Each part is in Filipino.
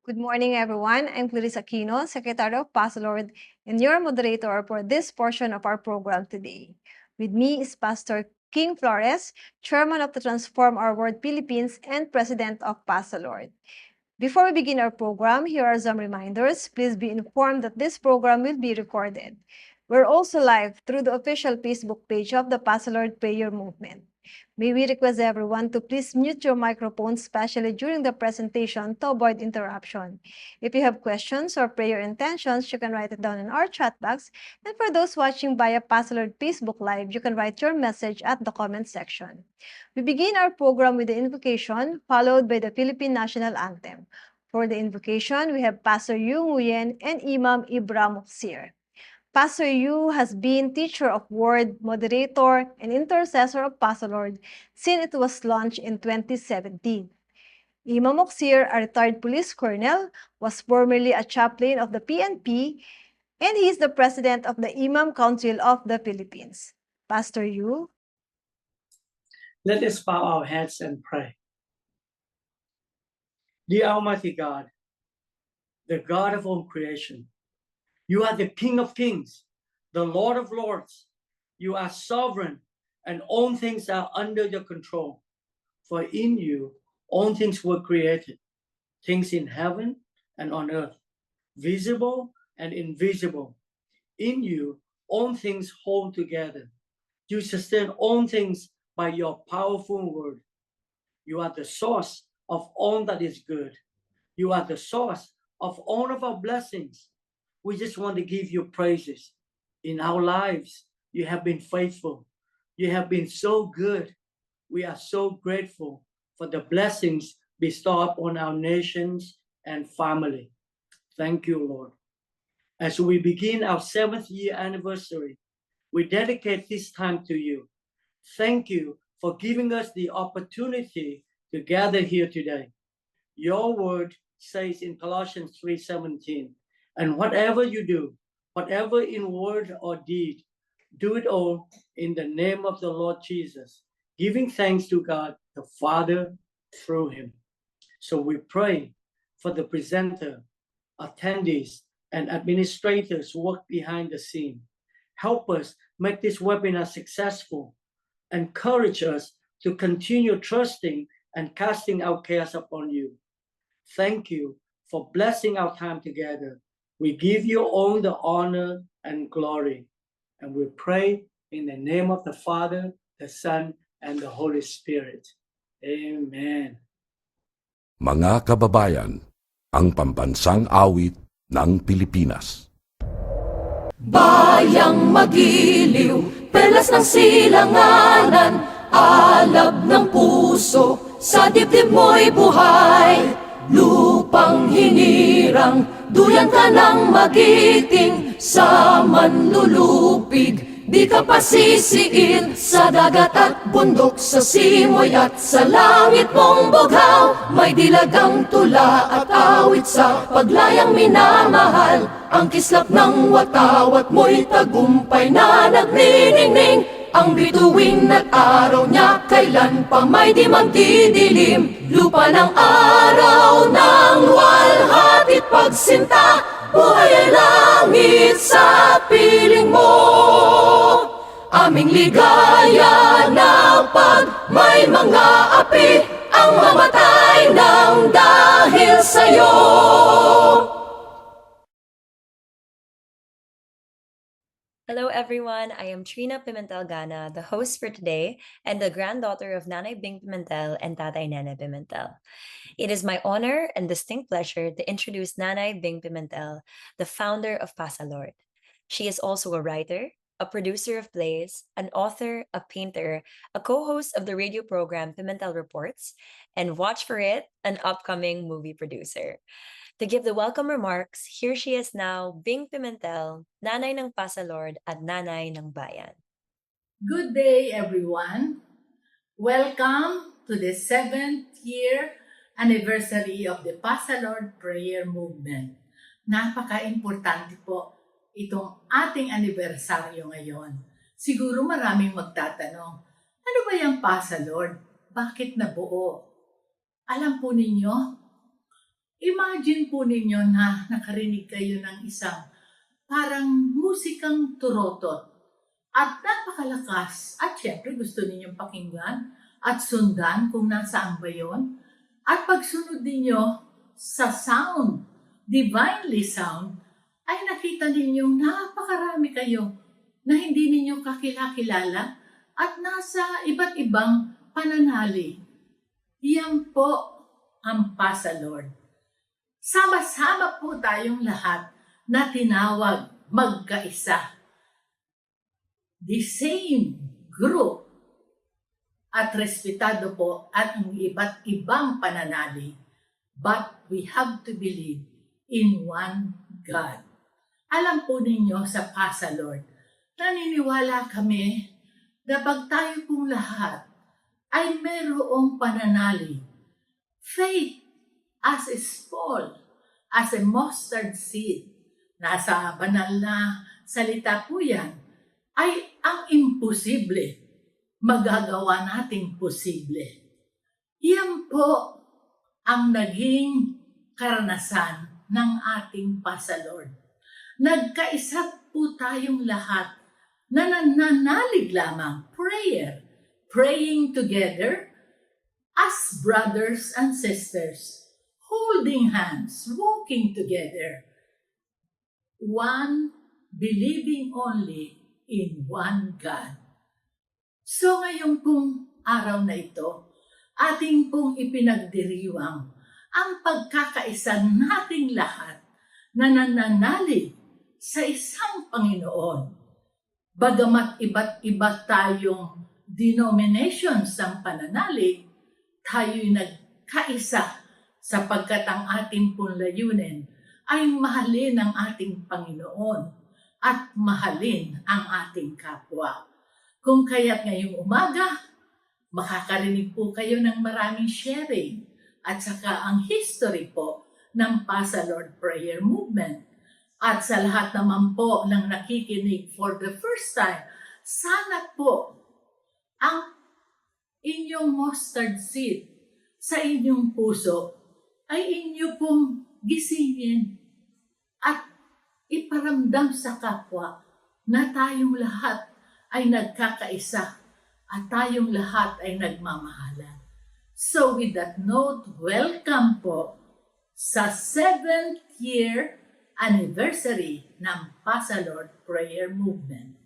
Good morning, everyone. I'm Clarissa Aquino, Secretary of Pastor and your moderator for this portion of our program today. With me is Pastor King Flores, Chairman of the Transform Our World Philippines and President of Pastor. Before we begin our program, here are some reminders. Please be informed that this program will be recorded. We're also live through the official Facebook page of the Pastor Prayer Movement. May we request everyone to please mute your microphone, especially during the presentation, to avoid interruption. If you have questions or prayer intentions, you can write it down in our chat box. And for those watching via Pastor Facebook Live, you can write your message at the comment section. We begin our program with the invocation, followed by the Philippine National Anthem. For the invocation, we have Pastor Yu Nguyen and Imam Ibrahim Sir. Pastor Yu has been teacher of word, moderator, and intercessor of Pastor Lord since it was launched in 2017. Imam Moksir, a retired police colonel, was formerly a chaplain of the PNP, and he is the president of the Imam Council of the Philippines. Pastor Yu. Let us bow our heads and pray. Dear Almighty God, the God of all creation, you are the King of kings, the Lord of lords. You are sovereign, and all things are under your control. For in you, all things were created, things in heaven and on earth, visible and invisible. In you, all things hold together. You sustain all things by your powerful word. You are the source of all that is good. You are the source of all of our blessings. We just want to give you praises. In our lives, you have been faithful. You have been so good. We are so grateful for the blessings bestowed upon our nations and family. Thank you, Lord. As we begin our 7th year anniversary, we dedicate this time to you. Thank you for giving us the opportunity to gather here today. Your word says in Colossians 3:17, and whatever you do, whatever in word or deed, do it all in the name of the Lord Jesus, giving thanks to God the Father through him. So we pray for the presenter, attendees, and administrators who work behind the scene. Help us make this webinar successful. Encourage us to continue trusting and casting our cares upon you. Thank you for blessing our time together. We give you all the honor and glory. And we pray in the name of the Father, the Son, and the Holy Spirit. Amen. Mga kababayan, ang pambansang awit ng Pilipinas. Bayang magiliw, perlas ng silanganan, alab ng puso, sa dibdib mo'y buhay. Lupang hinirang, duyan ka ng magiting, sa manlulupig, di ka pasisiin. Sa dagat at bundok, sa simoy at sa langit mong bughaw, may dilagang tula at awit sa paglayang minamahal. Ang kislap ng watawat mo'y tagumpay na nagniningning. Ang bituin at araw niya kailan pa may di magdidilim. Lupa ng araw ng walhati't pagsinta, buhay ay langit sa piling mo. Aming ligaya na pag may mga api ang mamatay ng dahil sa'yo. Hello everyone, I am Trina Pimentel Gana, the host for today and the granddaughter of Nanay Bing Pimentel and Tatay Nene Pimentel. It is my honor and distinct pleasure to introduce Nanay Bing Pimentel, the founder of Pasalord. She is also a writer, a producer of plays, an author, a painter, a co-host of the radio program Pimentel Reports, and watch for it, an upcoming movie producer. To give the welcome remarks, here she is now, Bing Pimentel, Nanay ng Pasalord at Nanay ng Bayan. Good day, everyone. Welcome to the 7th year anniversary of the Pasalord Prayer Movement. Napaka-importante po itong ating anibersaryo ngayon. Siguro maraming magtatanong, ano ba yung Pasalord? Bakit nabuo? Alam po ninyo, Imagine po ninyo na nakarinig kayo ng isang parang musikang turotot at napakalakas at syempre gusto ninyong pakinggan at sundan kung nasaan ba yon. At pagsunod ninyo sa sound, divinely sound, ay nakita ninyong napakarami kayo na hindi ninyo kakilala at nasa iba't ibang pananali. Yan po ang Pasalord. Sama-sama po tayong lahat na tinawag magkaisa. The same group at respetado po at ang iba't ibang pananali. But we have to believe in one God. Alam po ninyo sa Pasalord, naniniwala kami na pag tayo pong lahat ay merong pananali. Faith as small as a mustard seed. Nasa banal na salita po yan, ay ang imposible, magagawa nating posible. Yan po ang naging karanasan ng ating Pasalord. Nagkaisa po tayong lahat na nananalig lamang, praying together as brothers and sisters, holding hands, walking together, one believing only in one God. So ngayon pong araw na ito, ating pong ipinagdiriwang ang pagkakaisa nating lahat na nananalig sa isang Panginoon. Bagamat iba't iba tayong denominations ng pananalig, tayo'y nagkaisa sapagkat ang ating pong layunin ay mahalin ang ating Panginoon at mahalin ang ating kapwa. Kung kaya't ngayong umaga, makakarinig po kayo ng maraming sharing at saka ang history po ng Pasalord Prayer Movement. At sa lahat naman po ng nakikinig for the first time, sana po ang inyong mustard seed sa inyong puso ay inyo pong gisingin at iparamdam sa kapwa na tayong lahat ay nagkakaisa at tayong lahat ay nagmamahalan. So with that note, welcome po sa 7th year anniversary ng Pasalord Prayer Movement.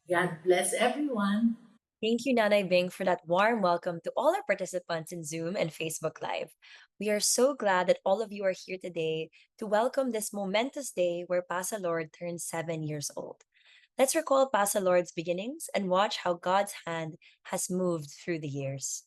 God bless everyone. Thank you, Nanay Bing, for that warm welcome to all our participants in Zoom and Facebook Live. We are so glad that all of you are here today to welcome this momentous day where Pasalord turns 7 years old. Let's recall Pasalord's beginnings and watch how God's hand has moved through the years.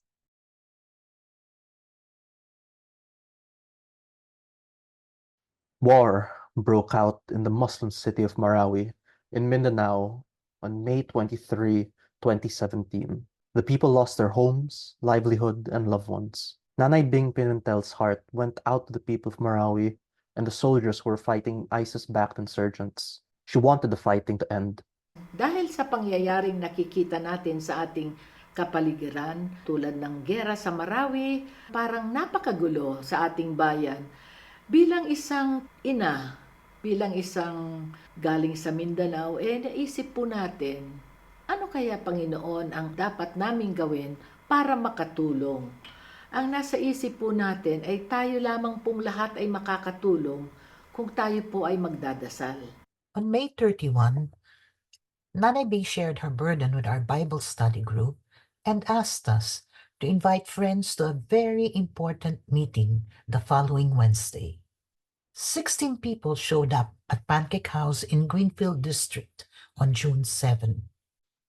War broke out in the Muslim city of Marawi in Mindanao on May 23, 2017. The people lost their homes, livelihood, and loved ones. Nanay Bing Pimentel's heart went out to the people of Marawi and the soldiers who were fighting ISIS-backed insurgents. She wanted the fighting to end. Dahil sa pangyayaring nakikita natin sa ating kapaligiran, tulad ng gera sa Marawi, parang napakagulo sa ating bayan. Bilang isang ina, bilang isang galing sa Mindanao, naisip po natin, ano kaya Panginoon ang dapat naming gawin para makatulong? Ang nasa isip po natin ay tayo lamang pong lahat ay makakatulong kung tayo po ay magdadasal. On May 31, Nanay Bing shared her burden with our Bible study group and asked us to invite friends to a very important meeting the following Wednesday. 16 people showed up at Pancake House in Greenfield District on June 7.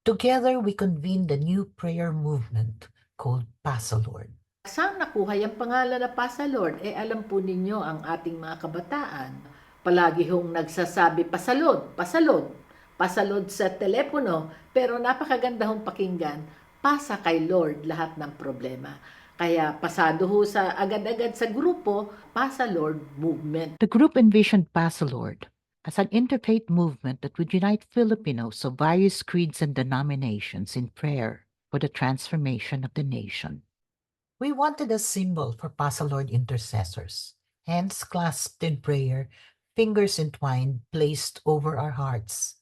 Together, we convened a new prayer movement called Pasalord. Saan nakuha yung pangalan na Pasalord? Alam po ninyo ang ating mga kabataan. Palagi hong nagsasabi, pasalod, pasalod, pasalod sa telepono, pero napakaganda hong pakinggan, pasa kay Lord lahat ng problema. Kaya pasado ho sa agad-agad sa grupo, Pasalord Movement. The group envisioned Pasalord as an interfaith movement that would unite Filipinos of various creeds and denominations in prayer for the transformation of the nation. We wanted a symbol for Pasalord intercessors, hands clasped in prayer, fingers entwined, placed over our hearts.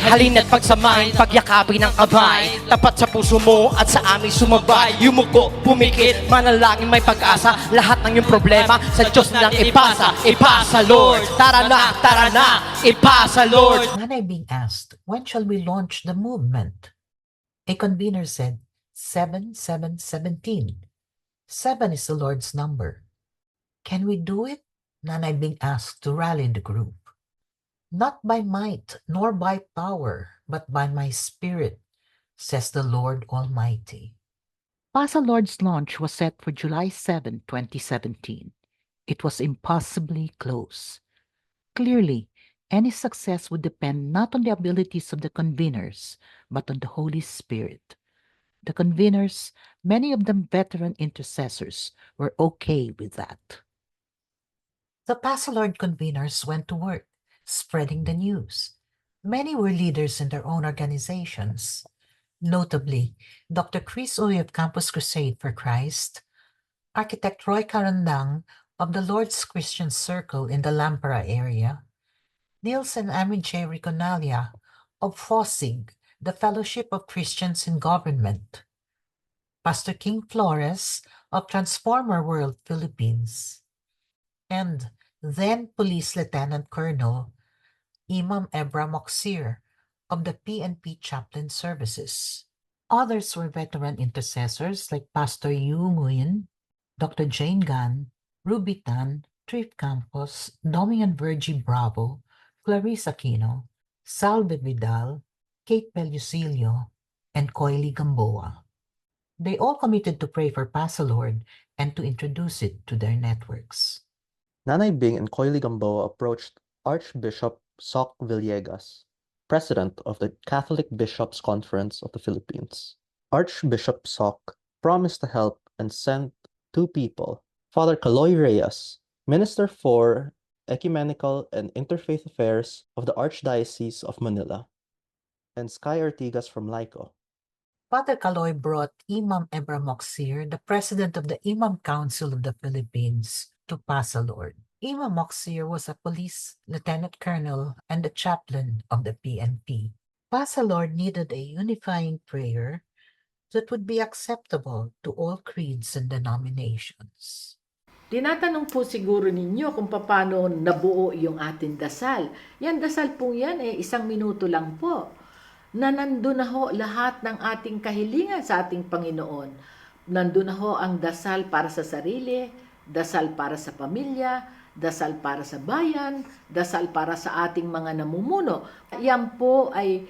Halina't pagsamahin, pagyakapin ng kamay, tapat sa puso mo at sa aming sumabay. Yumuko, pumikit, manalangin may pag-asa. Lahat ng iyong problema sa Diyos na lang ipasa. Ipasa, Lord. Tara na, ipasa, Lord. Nanay being asked, when shall we launch the movement? A convener said, 7-7-17. 7 is the Lord's number. Can we do it? Nanay being asked to rally the group. Not by might, nor by power, but by my spirit, says the Lord Almighty. PASA Lord's launch was set for July 7, 2017. It was impossibly close. Clearly, any success would depend not on the abilities of the conveners, but on the Holy Spirit. The conveners, many of them veteran intercessors, were okay with that. The PASA Lord conveners went to work, spreading the news. Many were leaders in their own organizations. Notably, Dr. Chris Uy of Campus Crusade for Christ, Architect Roy Carandang of the Lord's Christian Circle in the Lampara area, Niels and Amin J. Riconalia of FOSIG, the Fellowship of Christians in Government, Pastor King Flores of Transformer World Philippines, and then Police Lieutenant Colonel Imam Ebra Moksir of the PNP Chaplain Services. Others were veteran intercessors like Pastor Yu Nguyen, Dr. Jane Gan, Ruby Tan, Trip Campos, Domian Virgie Bravo, Clarice Aquino, Salve Vidal, Kate Pelusilio, and Coily Gamboa. They all committed to pray for PASA Lord and to introduce it to their networks. Nanay Bing and Coily Gamboa approached Archbishop Soc Villegas, president of the Catholic Bishops' Conference of the Philippines. Archbishop Soc promised to help and sent 2 people, Father Caloy Reyes, Minister for Ecumenical and Interfaith Affairs of the Archdiocese of Manila, and Sky Ortigas from LICO. Father Caloy brought Imam Ebra Moksir, the president of the Imam Council of the Philippines, to PASA Lord. Imam Moksir was a police lieutenant colonel and the chaplain of the PNP. PASA Lord needed a unifying prayer that would be acceptable to all creeds and denominations. Tinatanong po siguro ninyo kung paano nabuo yung ating dasal. Yan dasal po yan 1 minuto lang po. Na nandun na ho lahat ng ating kahilingan sa ating Panginoon. Nandun na ho ang dasal para sa sarili, dasal para sa pamilya, dasal para sa bayan, dasal para sa ating mga namumuno. Yan po ay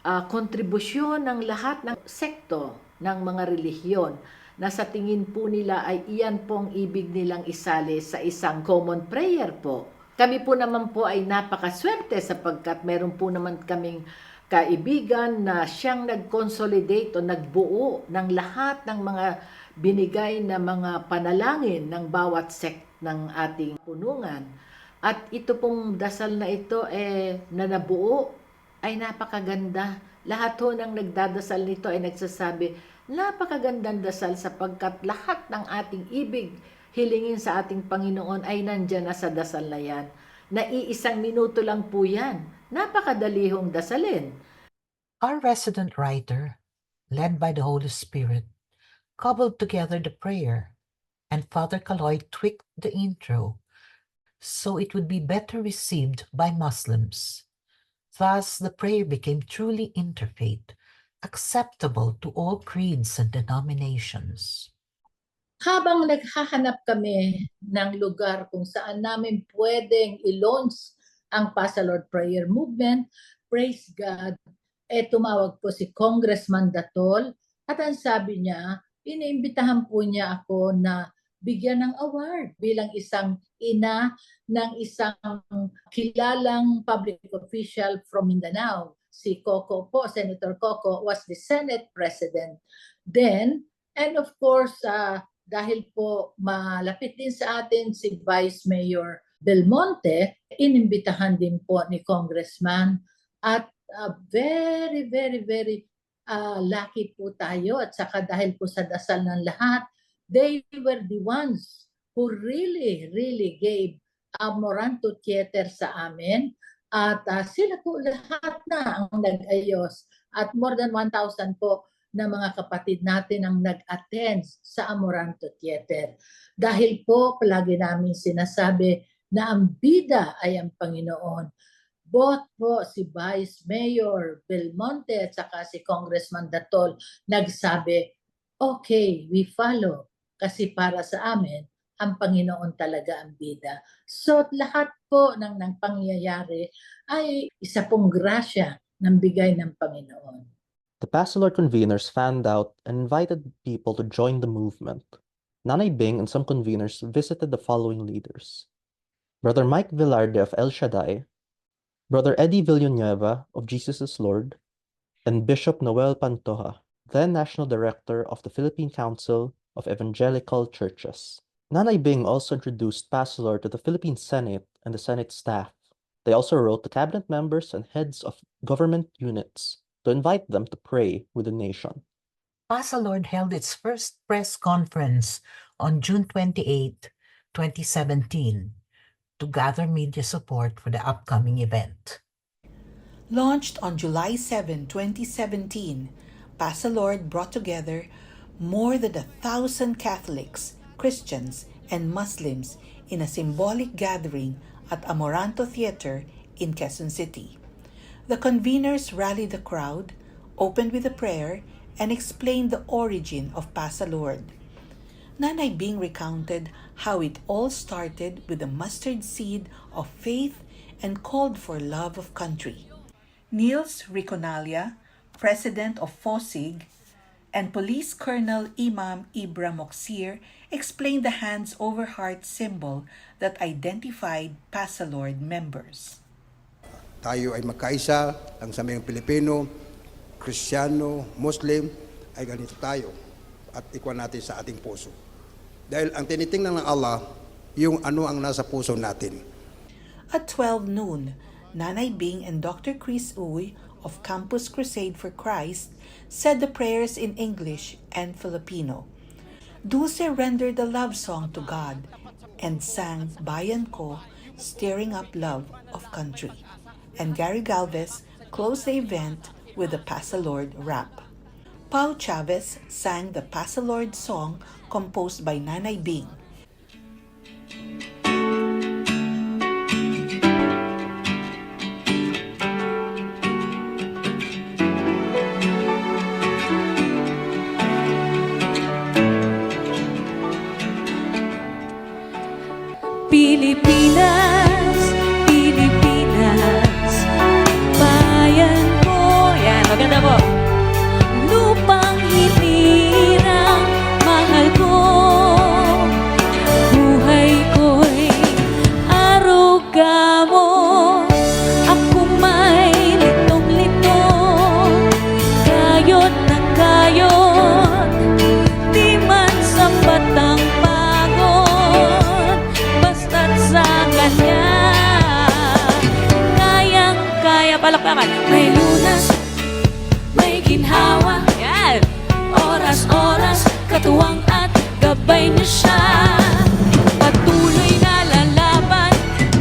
kontribusyon ng lahat ng sekto ng mga relihiyon na sa tingin po nila ay iyan pong ibig nilang isali sa isang common prayer po. Kami po naman po ay napakaswerte sapagkat meron po naman kaming kaibigan na siyang nag-consolidate o nagbuo ng lahat ng mga binigay na mga panalangin ng bawat sect ng ating punungan. At ito pong dasal na ito na nabuo ay napakaganda. Lahat ho ng nagdadasal nito ay nagsasabi, napakagandang dasal sapagkat lahat ng ating ibig hilingin sa ating Panginoon ay nandyan na sa dasal na yan. Na 1 minuto lang po yan. Napakadali hong dasalin. Our resident writer, led by the Holy Spirit, cobbled together the prayer, and Father Caloy tweaked the intro so it would be better received by Muslims. Thus, the prayer became truly interfaith, acceptable to all creeds and denominations. Habang naghahanap kami ng lugar kung saan namin pwedeng i-launch ang PASA Lord Prayer Movement, praise God, tumawag po si Congressman Datol at ang sabi niya, iniimbitahan po niya ako na bigyan ng award bilang isang ina ng isang kilalang public official from Mindanao. Si Coco po, Senator Coco, was the Senate President then. And of course, dahil po malapit din sa atin si Vice Mayor Belmonte, inimbitahan din po ni Congressman at very, very, very lucky po tayo at saka dahil po sa dasal ng lahat, they were the ones who really gave Moranto Theater sa amin. At sila po lahat na ang nag-ayos. At more than 1,000 po na mga kapatid natin ang nag-attend sa Amoranto Theater. Dahil po, palagi namin sinasabi na ang bida ay ang Panginoon. Both po si Vice Mayor Belmonte at saka si Congressman Datol nagsabi, okay, we follow. Kasi para sa amin, ang Panginoon talaga ang bida. So lahat po ng pangyayari ay isa pong grasya ng bigay ng Panginoon. The Pasalord conveners fanned out and invited people to join the movement. Nanay Bing and some conveners visited the following leaders: Brother Mike Villarde of El Shaddai, Brother Eddie Villanueva of Jesus is Lord, and Bishop Noel Pantoja, then National Director of the Philippine Council of Evangelical Churches. Nanay Bing also introduced Pasalord to the Philippine Senate and the Senate staff. They also wrote to cabinet members and heads of government units to invite them to pray with the nation. Pasalord held its first press conference on June 28, 2017, to gather media support for the upcoming event. Launched on July 7, 2017, Pasalord brought together more than 1,000 Catholics, Christians, and Muslims in a symbolic gathering at Amoranto Theater in Quezon City. The conveners rallied the crowd, opened with a prayer, and explained the origin of Pasalord. Nanay Bing recounted how it all started with a mustard seed of faith and called for love of country. Niels Riconalia, president of FOSIG, and Police Colonel Imam Ibra Moksir explained the hands over heart symbol that identified Pasalord members. Tayo ay magkaisa, ang sa mga Pilipino, Kristiyano, Muslim, ay ganito tayo at ikuha natin sa ating puso. Dahil ang tinitingnan ng Allah, yung ano ang nasa puso natin. At 12 noon, Nanay Bing and Dr. Chris Uy of Campus Crusade for Christ said the prayers in English and Filipino. Dulce rendered a love song to God and sang Bayan Ko, Stirring Up Love of Country. And Gary Galvez closed the event with the Pasalord rap. Pau Chavez sang the Pasalord song composed by Nanay Bing. Pilipinas, Pilipinas, bayan ko. Yan, maganda po. Lupang hinirang mahal ko. Buhay ko'y arugamo. Ako may litong-litong, kayot ng kayot. Di man sapat ang pagod, basta't sa kanya kayang-kaya. Palakpakan. May lunas, may ginhawa. Yan. Oras-oras, katuwang at gabay niya siya. Patuloy na lalaban,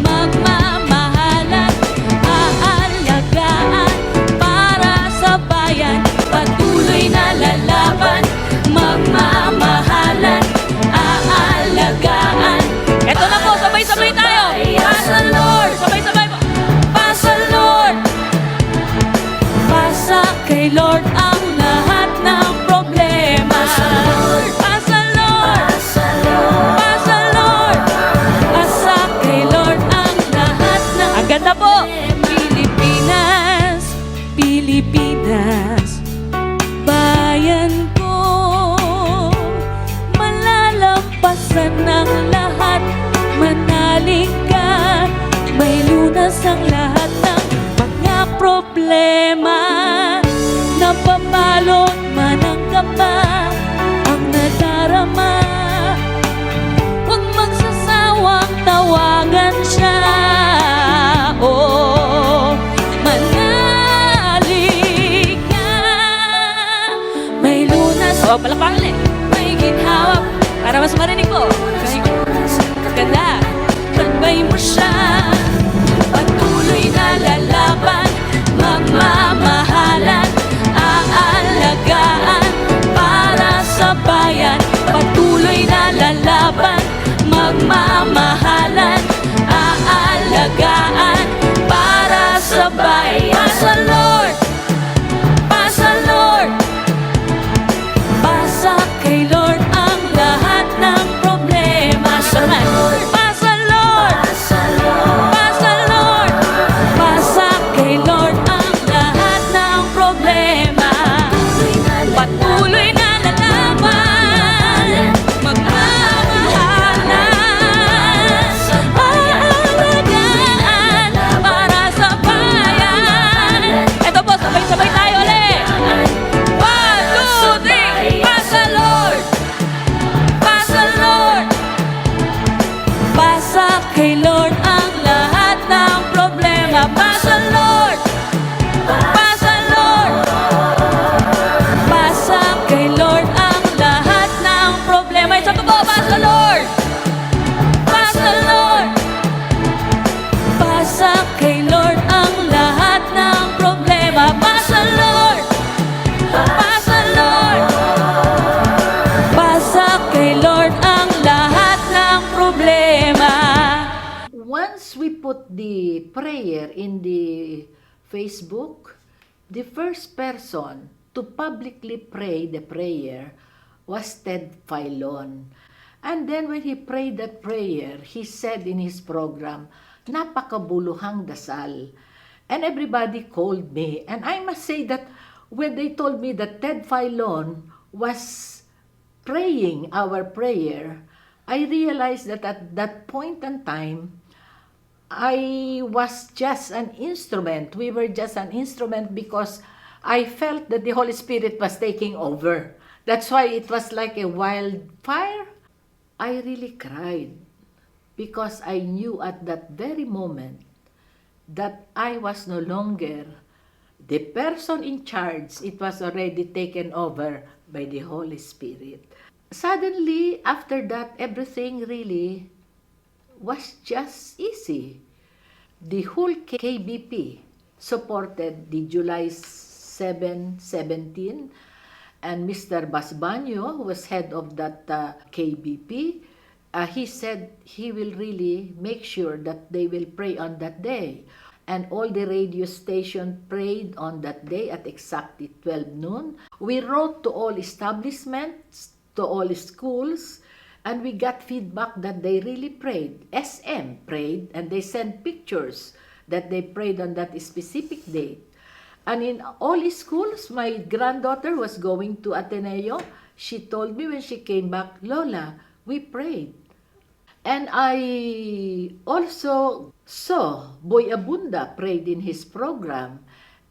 magmamahalan, aalagaan para sa bayan. Patuloy na lalaban, magmamahalan, aalagaan. Ito na po, sabay-sabay tayo. Pasalord, sabay-sabay po. Pasalord, pasa kay Lord ang lahat ng problema. Pasalord, Pasalord, Pasalord, pasa kay Lord ang lahat ng... Ang ganda po. Pilipinas, Pilipinas, bayan ko, malalampasan ng lahat, manalig ka, may lunas ang lahat ng mga problema. Napabalot man ang kapa, ang nadarama, huwag magsasawang tawagan siya. Oh, manalig ka, may lunas. Oh, palapakan ulit. May ginhawa para mas marinig ko. Once we put the prayer in the Facebook, the first person to publicly pray the prayer was Ted Filon. And then when he prayed that prayer, he said in his program, napakabuluhang dasal. And everybody called me. And I must say that when they told me that Ted Filon was praying our prayer, I realized that at that point in time, I was just an instrument. We were just an instrument because I felt that the Holy Spirit was taking over. That's why it was like a wildfire. I really cried because I knew at that very moment that I was no longer the person in charge. It was already taken over by the Holy Spirit. Suddenly, after that, everything really was just easy. The whole KBP supported the July 7, 17, and Mr. Basbanyo, who was head of that KBP, he said he will really make sure that they will pray on that day. And all the radio stations prayed on that day at exactly 12 noon. We wrote to all establishments, to all schools, and we got feedback that they really prayed. SM prayed, and they sent pictures that they prayed on that specific date. And in all schools, my granddaughter was going to Ateneo. She told me when she came back, Lola, we prayed. And I also saw Boy Abunda prayed in his program,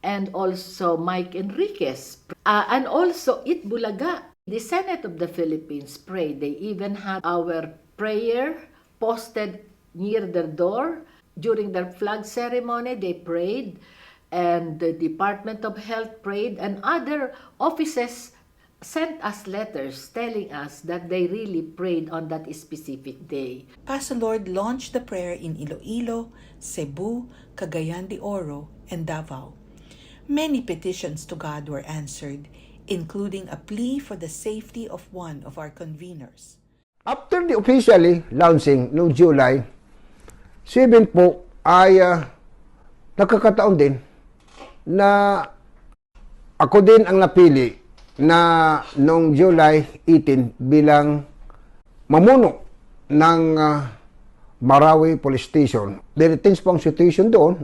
and also Mike Enriquez, and also It Bulaga. The Senate of the Philippines prayed. They even had our prayer posted near their door. During their flag ceremony, they prayed, and the Department of Health prayed, and other offices sent us letters telling us that they really prayed on that specific day. Pasalord launched the prayer in Iloilo, Cebu, Cagayan de Oro, and Davao. Many petitions to God were answered, including a plea for the safety of one of our conveners. After the officially launching noong July 7 po ay nakakataon din na ako din ang napili na noong July 18 bilang mamuno ng Marawi Police Station. There is po ang situation doon.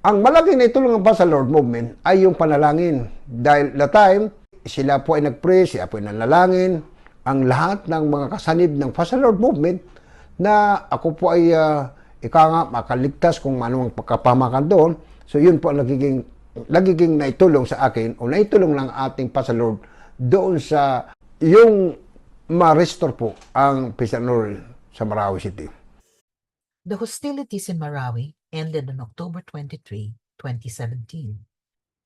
Ang malaki na itulong ng Pasalord Movement ay yung panalangin. Dahil the time, sila po ay nag-pray, sila po ay nanalangin. Ang lahat ng mga kasanib ng Pasalord Movement na ako po ay makaligtas kung anong pagkapamakan doon. So yun po ang nagiging naitulong sa akin o naitulong ng ating Pasalord doon sa yung ma-restore po ang peace and order sa Marawi City. The hostilities in Marawi ended on October 23, 2017.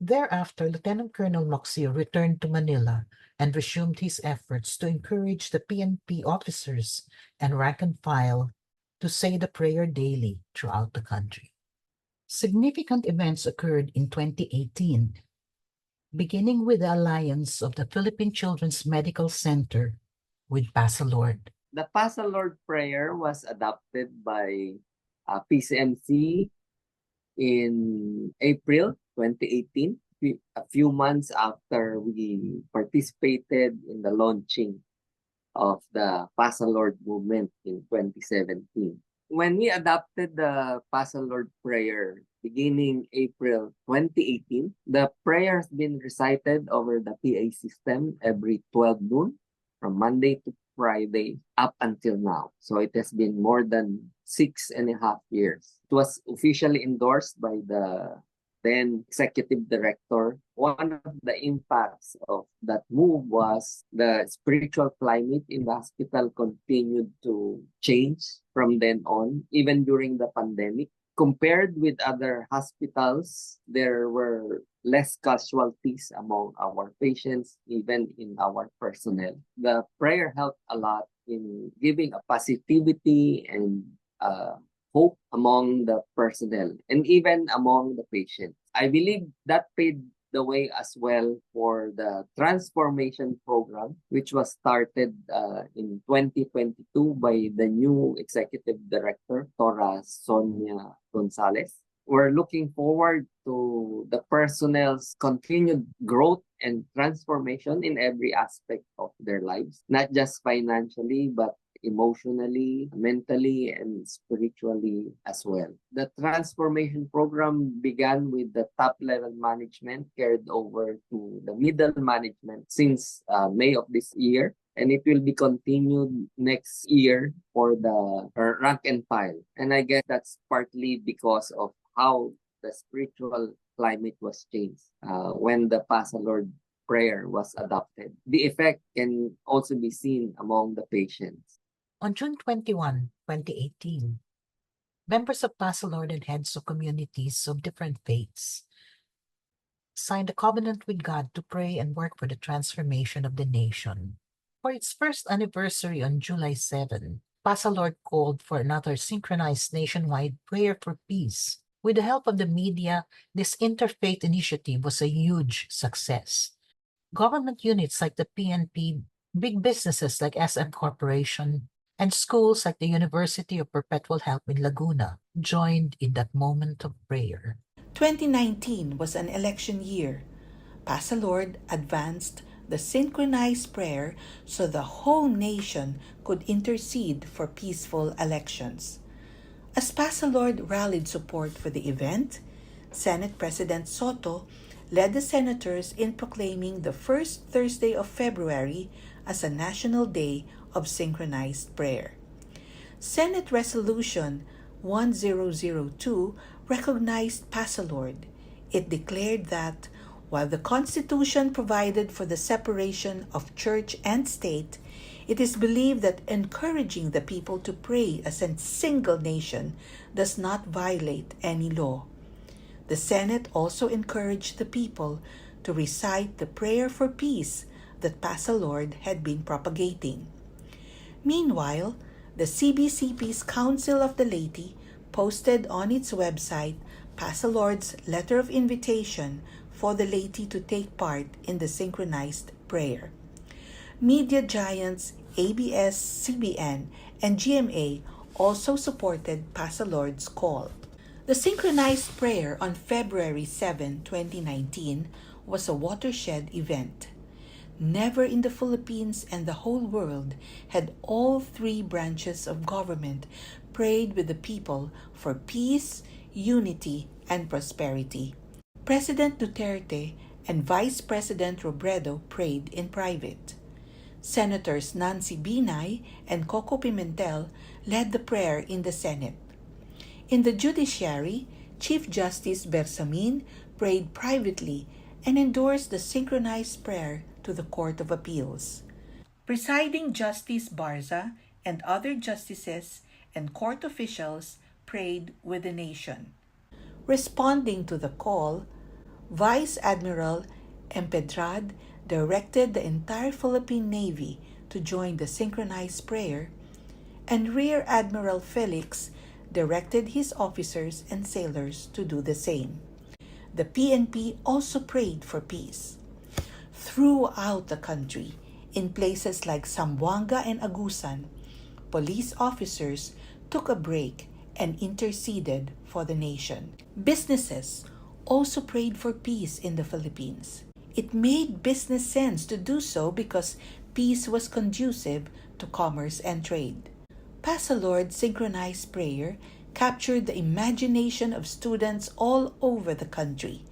Thereafter, Lieutenant Colonel Moxio returned to Manila and resumed his efforts to encourage the PNP officers and rank and file to say the prayer daily throughout the country. Significant events occurred in 2018, beginning with the alliance of the Philippine Children's Medical Center with Pasalord. The Pasalord prayer was adopted by PCMC in April 2018, a few months after we participated in the launching of the Pasalord movement in 2017. When we adopted the Pasalord prayer beginning April 2018, the prayer has been recited over the PA system every 12 noon from Monday to Friday up until now. So it has been more than 6.5 years. It was officially endorsed by the then executive director. One of the impacts of that move was the spiritual climate in the hospital continued to change from then on, even during the pandemic. Compared with other hospitals, there were less casualties among our patients, even in our personnel. The prayer helped a lot in giving a positivity and hope among the personnel and even among the patients. I believe that paid the way as well for the transformation program, which was started in 2022 by the new executive director, Tora Sonia Gonzalez. We're looking forward to the personnel's continued growth and transformation in every aspect of their lives, not just financially, but emotionally, mentally, and spiritually as well. The transformation program began with the top level management carried over to the middle management since May of this year. And it will be continued next year for the rank and file. And I guess that's partly because of how the spiritual climate was changed when the Pass the Lord prayer was adopted. The effect can also be seen among the patients. On June 21, 2018, members of Pass the Lord and heads of communities of different faiths signed a covenant with God to pray and work for the transformation of the nation. For its first anniversary on July 7, Pass the Lord called for another synchronized nationwide prayer for peace. With the help of the media, this interfaith initiative was a huge success. Government units like the PNP, big businesses like SM Corporation, and schools like the University of Perpetual Help in Laguna joined in that moment of prayer. 2019 was an election year. Pass the Lord advanced the synchronized prayer so the whole nation could intercede for peaceful elections. As Pass the Lord rallied support for the event, Senate President Soto led the senators in proclaiming the first Thursday of February as a national day of synchronized prayer. Senate Resolution 1002 recognized Pass the Lord. It declared that while the Constitution provided for the separation of church and state, it is believed that encouraging the people to pray as a single nation does not violate any law. The Senate also encouraged the people to recite the prayer for peace that Pass the Lord had been propagating. Meanwhile, the CBCP's Council of the Laity posted on its website Pass the Lord's letter of invitation for the laity to take part in the synchronized prayer. Media giants ABS-CBN and GMA also supported Pass the Lord's call. The synchronized prayer on February 7, 2019 was a watershed event. Never in the Philippines and the whole world had all three branches of government prayed with the people for peace, unity, and prosperity. President Duterte and Vice President Robredo prayed in private. Senators Nancy Binay and Coco Pimentel led the prayer in the Senate. In the judiciary, Chief Justice Bersamin prayed privately and endorsed the synchronized prayer to the Court of Appeals. Presiding Justice Barza and other justices and court officials prayed with the nation. Responding to the call, Vice Admiral Empedrad directed the entire Philippine Navy to join the synchronized prayer, and Rear Admiral Felix directed his officers and sailors to do the same. The PNP also prayed for peace. Throughout the country, in places like Zamboanga and Agusan, police officers took a break and interceded for the nation. Businesses also prayed for peace in the Philippines. It made business sense to do so because peace was conducive to commerce and trade. Pass the Lord synchronized prayer captured the imagination of students all over the country.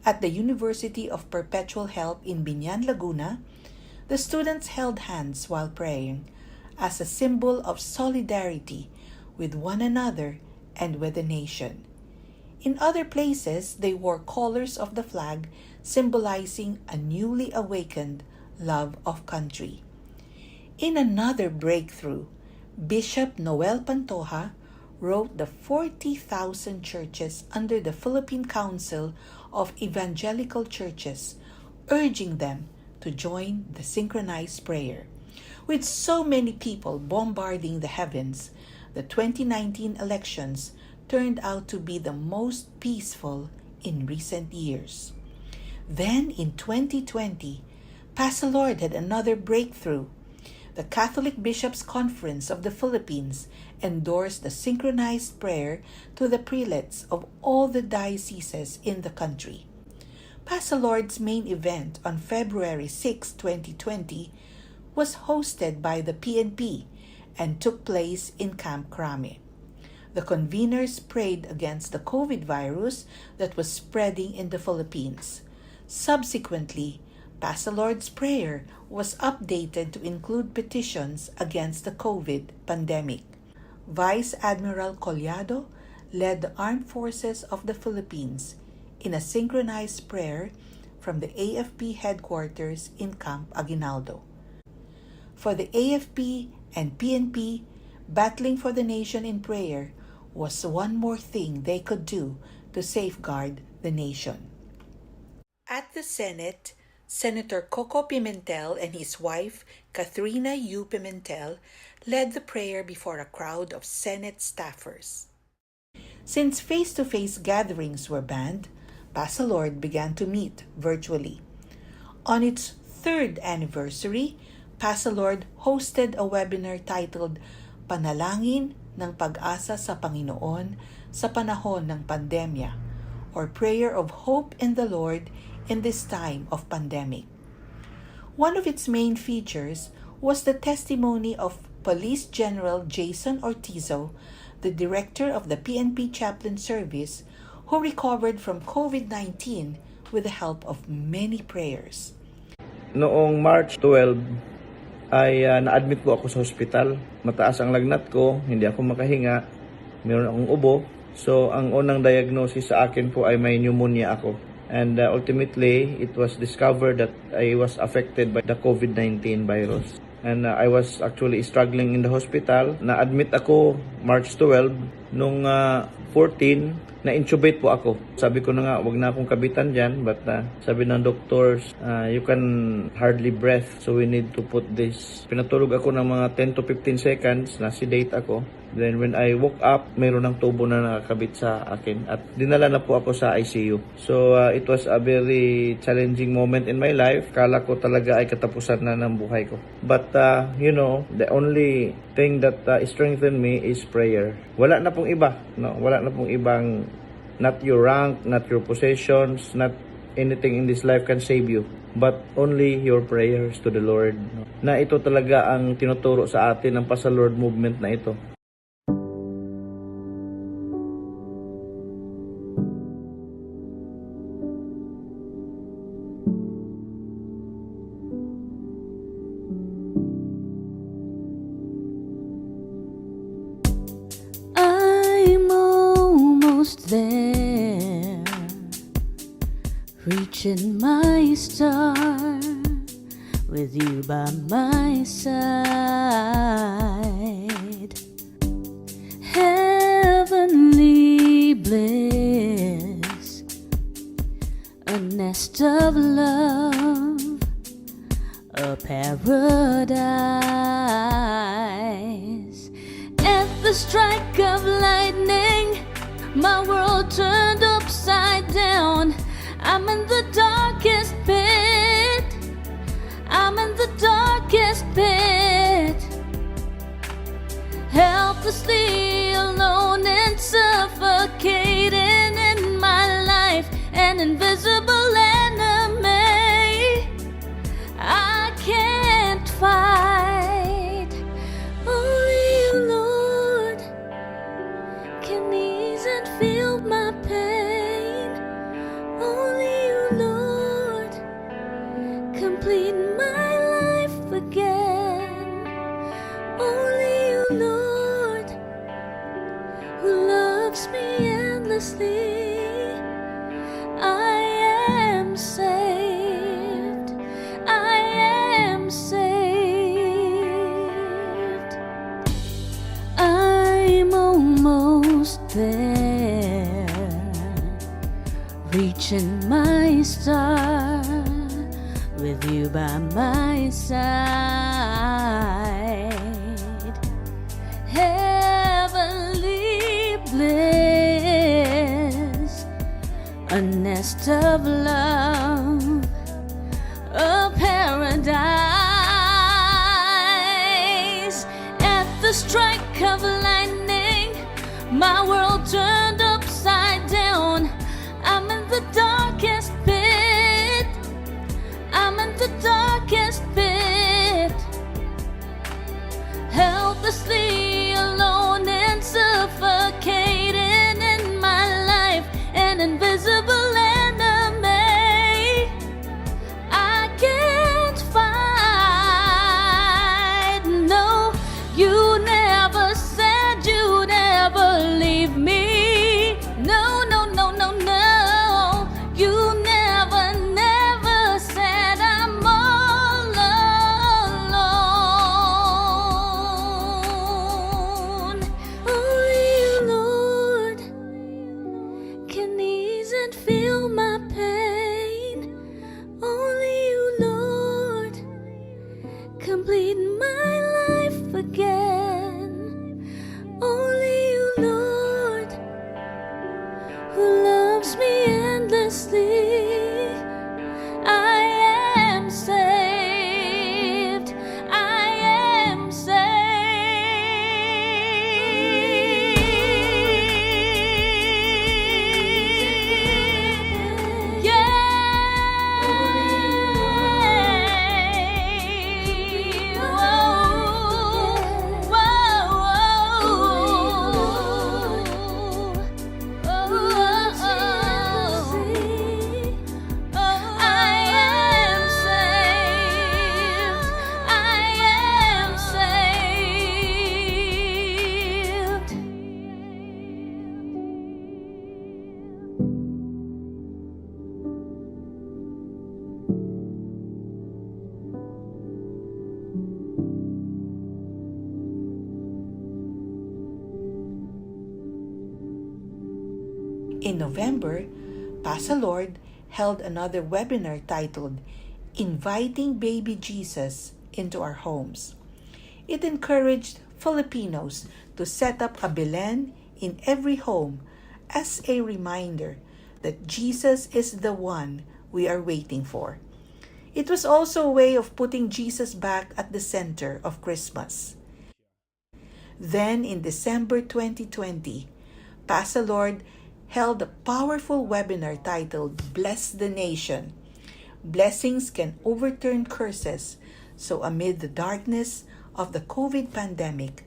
At the University of Perpetual Help in Biñan, Laguna, the students held hands while praying as a symbol of solidarity with one another and with the nation. In other places, they wore colors of the flag symbolizing a newly awakened love of country. In another breakthrough, Bishop Noel Pantoja wrote the 40,000 churches under the Philippine Council of Evangelical Churches, urging them to join the synchronized prayer. With so many people bombarding the heavens, the 2019 elections turned out to be the most peaceful in recent years. Then in 2020, Pasalord had another breakthrough. The Catholic Bishops' Conference of the Philippines endorsed the synchronized prayer to the prelates of all the dioceses in the country. Pasalord's main event on February 6, 2020 was hosted by the PNP and took place in Camp Crame. The conveners prayed against the COVID virus that was spreading in the Philippines. Subsequently, Pasalord's prayer was updated to include petitions against the COVID pandemic. Vice Admiral Collado led the Armed Forces of the Philippines in a synchronized prayer from the AFP headquarters in Camp Aguinaldo. For the AFP and PNP, battling for the nation in prayer was one more thing they could do to safeguard the nation. At the Senate, Senator Coco Pimentel and his wife, Kathrina U. Pimentel, led the prayer before a crowd of Senate staffers. Since face-to-face gatherings were banned, Pasalord began to meet virtually. On its third anniversary, Pasalord hosted a webinar titled Panalangin ng Pag-asa sa Panginoon sa Panahon ng Pandemya, or Prayer of Hope in the Lord in this time of pandemic. One of its main features was the testimony of Police General Jason Ortizo, the director of the PNP Chaplain Service, who recovered from COVID-19 with the help of many prayers. Noong March 12 ay na-admit po ako sa hospital. Mataas ang lagnat ko, hindi ako makahinga, meron akong ubo. So ang unang diagnosis sa akin po ay may pneumonia ako. And ultimately, it was discovered that I was affected by the COVID-19 virus. And I was actually struggling in the hospital. Na-admit ako March 12. Nung 14, na-intubate po ako. Sabi ko na nga, wag na akong kabitan dyan. But sabi ng doctors, you can hardly breathe. So we need to put this. Pinatulog ako ng mga 10 to 15 seconds. Na-sedate ako. Then when I woke up, mayroon ng tubo na nakakabit sa akin. At dinala na po ako sa ICU. So it was a very challenging moment in my life. Kala ko talaga ay katapusan na ng buhay ko. But the only thing that strengthened me is prayer. Wala na pong iba. No? Wala na pong ibang, not your rank, not your possessions, not anything in this life can save you. But only your prayers to the Lord. No? Na ito talaga ang tinuturo sa atin ng Pasalord movement na ito. There, reaching my star with you by my side. Heavenly bliss, a nest of love, a paradise. At the strike of lightning, my world turned upside down. I'm in the darkest pit. I'm in the darkest pit. Helplessly alone and suffocating in my life. An invisible enemy I can't fight. Only you, Lord, can ease and feel my pain. Only you, Lord, complete my life again. Only you, Lord, who loves me endlessly. I am saved. I am saved. I'm almost there, reaching my star with you by my side. Heavenly bliss, a nest of love, a strike of lightning, my world turned upside down. I'm in the darkest pit. I'm in the darkest pit. Helplessly alone and suffocating in my life, an invisible enemy I can't fight. No, you never said you'd ever leave me. No, no, no, no, no. You never, never said I'm all alone. Only you, Lord, can ease and feel my pain. Only you, Lord, complete my life again. Only you, Lord, who loves me endlessly. I am saved. I am saved. In November, Pasa Lord held another webinar titled Inviting Baby Jesus into Our Homes. It encouraged Filipinos to set up a Belen in every home as a reminder that Jesus is the one we are waiting for. It was also a way of putting Jesus back at the center of Christmas. Then in December 2020, Pasa Lord held a powerful webinar titled Bless the Nation. Blessings can overturn curses, so amid the darkness of the COVID pandemic,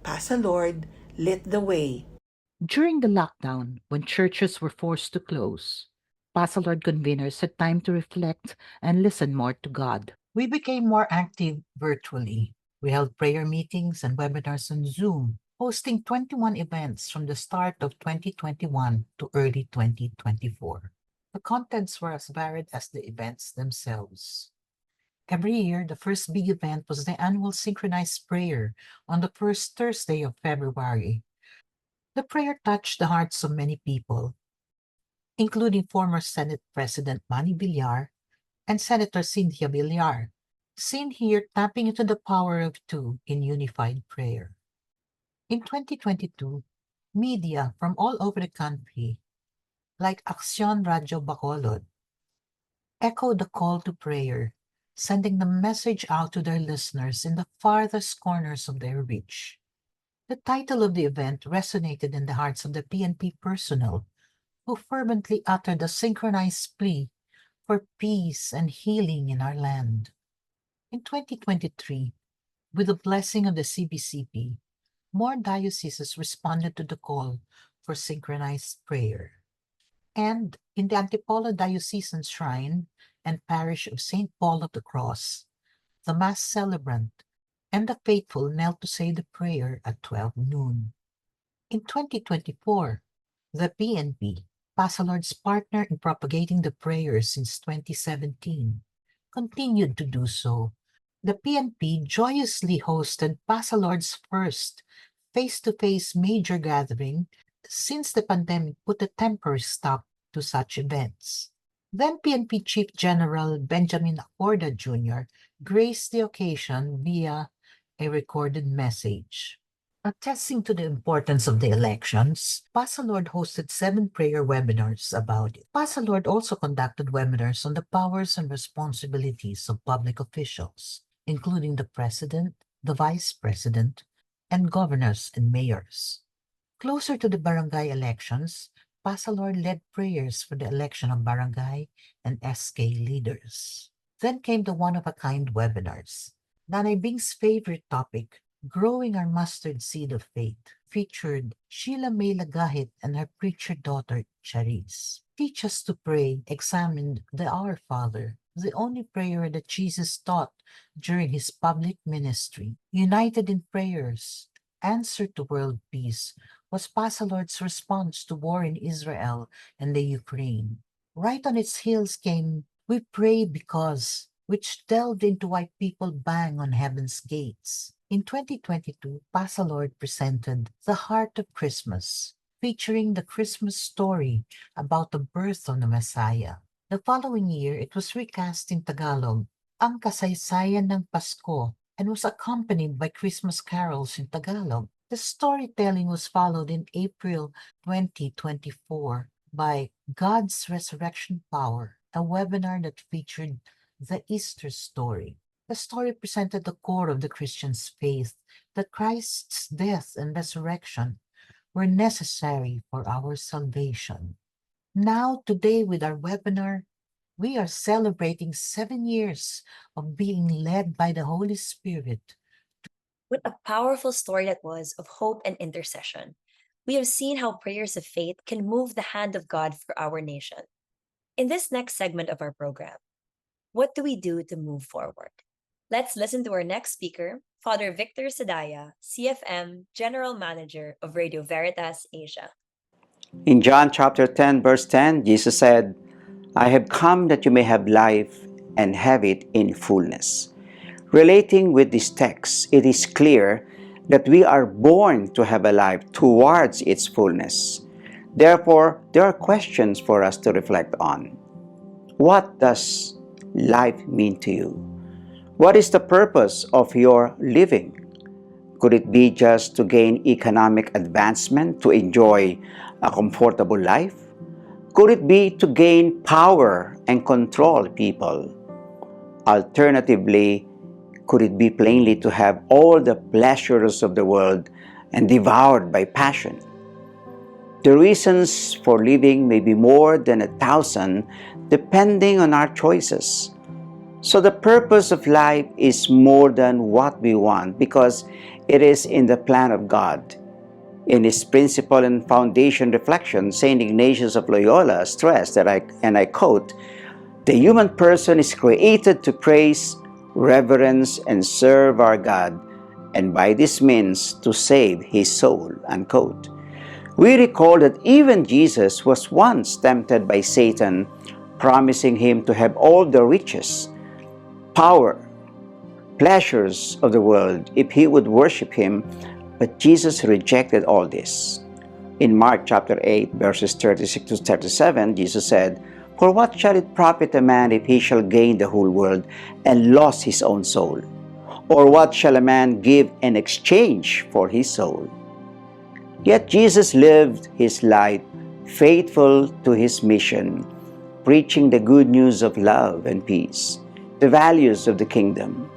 Pasa Lord lit the way. During the lockdown, when churches were forced to close, Pasa Lord conveners had time to reflect and listen more to God. We became more active virtually. We held prayer meetings and webinars on Zoom, hosting 21 events from the start of 2021 to early 2024. The contents were as varied as the events themselves. Every year, the first big event was the annual synchronized prayer on the first Thursday of February. The prayer touched the hearts of many people, including former Senate President Manny Villar and Senator Cynthia Villar, seen here tapping into the power of two in unified prayer. In 2022, media from all over the country, like Aksyon Radio Bacolod, echoed the call to prayer, sending the message out to their listeners in the farthest corners of their reach. The title of the event resonated in the hearts of the PNP personnel, who fervently uttered a synchronized plea for peace and healing in our land. In 2023, with the blessing of the CBCP, more dioceses responded to the call for synchronized prayer. And in the Antipolo Diocesan Shrine and Parish of St. Paul of the Cross, the Mass celebrant and the faithful knelt to say the prayer at 12 noon. In 2024, the PNP, Pasa Lord's partner in propagating the prayer since 2017, continued to do so. The PNP joyously hosted Pasa Lord's first face-to-face major gathering since the pandemic put a temporary stop to such events. Then PNP Chief General Benjamin Acorda Jr. graced the occasion via a recorded message. Attesting to the importance of the elections, Pasa Lord hosted 7 prayer webinars about it. Pasa Lord also conducted webinars on the powers and responsibilities of public officials, including the President, the Vice President, and governors and mayors. Closer to the barangay elections, Pasalord led prayers for the election of barangay and SK leaders. Then came the one-of-a-kind webinars. Nanay Bing's favorite topic, Growing Our Mustard Seed of Faith, featured Sheila May Lagahit and her preacher daughter, Charis. Teach Us to Pray examined the Our Father, the only prayer that Jesus taught during his public ministry. United in Prayers, Answer to World Peace, was Pasalord's response to war in Israel and the Ukraine. Right on its heels came We Pray Because, which delved into why people bang on heaven's gates. In 2022, Pasalord presented The Heart of Christmas, featuring the Christmas story about the birth of the Messiah. The following year, it was recast in Tagalog, Ang Kasaysayan ng Pasko, and was accompanied by Christmas carols in Tagalog. The storytelling was followed in April 2024 by God's Resurrection Power, a webinar that featured the Easter story. The story presented the core of the Christian's faith that Christ's death and resurrection were necessary for our salvation. Now, today, with our webinar, we are celebrating 7 years of being led by the Holy Spirit. What a powerful story that was of hope and intercession. We have seen how prayers of faith can move the hand of God for our nation. In this next segment of our program, what do we do to move forward? Let's listen to our next speaker, Father Victor Sadaya, CFM General Manager of Radio Veritas Asia. In John chapter 10, verse 10, Jesus said, I have come that you may have life and have it in fullness. Relating with this text, it is clear that we are born to have a life towards its fullness. Therefore, there are questions for us to reflect on. What does life mean to you? What is the purpose of your living? Could it be just to gain economic advancement, to enjoy a comfortable life? Could it be to gain power and control people? Alternatively, could it be plainly to have all the pleasures of the world and devoured by passion? The reasons for living may be more than 1,000 depending on our choices. So the purpose of life is more than what we want because it is in the plan of God. In his principle and foundation reflection, St. Ignatius of Loyola stressed that I quote, the human person is created to praise, reverence, and serve our God, and by this means to save his soul, unquote. We recall that even Jesus was once tempted by Satan, promising him to have all the riches, power, pleasures of the world if he would worship him, but Jesus rejected all this. In Mark chapter 8, verses 36 to 37, Jesus said, For what shall it profit a man if he shall gain the whole world and lose his own soul? Or what shall a man give in exchange for his soul? Yet Jesus lived his life faithful to his mission, preaching the good news of love and peace, the values of the kingdom,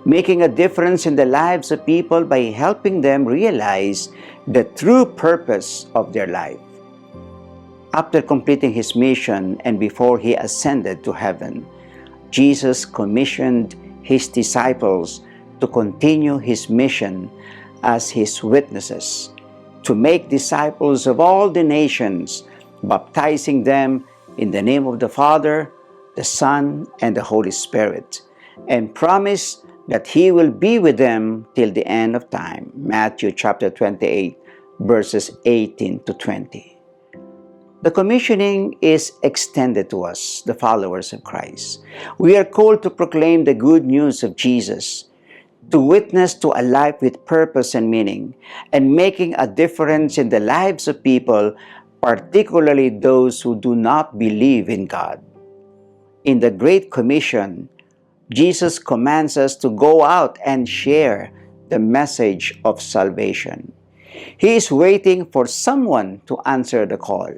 making a difference in the lives of people by helping them realize the true purpose of their life. After completing his mission and before he ascended to heaven, Jesus commissioned his disciples to continue his mission as his witnesses, to make disciples of all the nations, baptizing them in the name of the Father, the Son, and the Holy Spirit, and promised that he will be with them till the end of time. Matthew chapter 28, verses 18 to 20. The commissioning is extended to us, the followers of Christ. We are called to proclaim the good news of Jesus, to witness to a life with purpose and meaning, and making a difference in the lives of people, particularly those who do not believe in God. In the Great Commission, Jesus commands us to go out and share the message of salvation. He is waiting for someone to answer the call.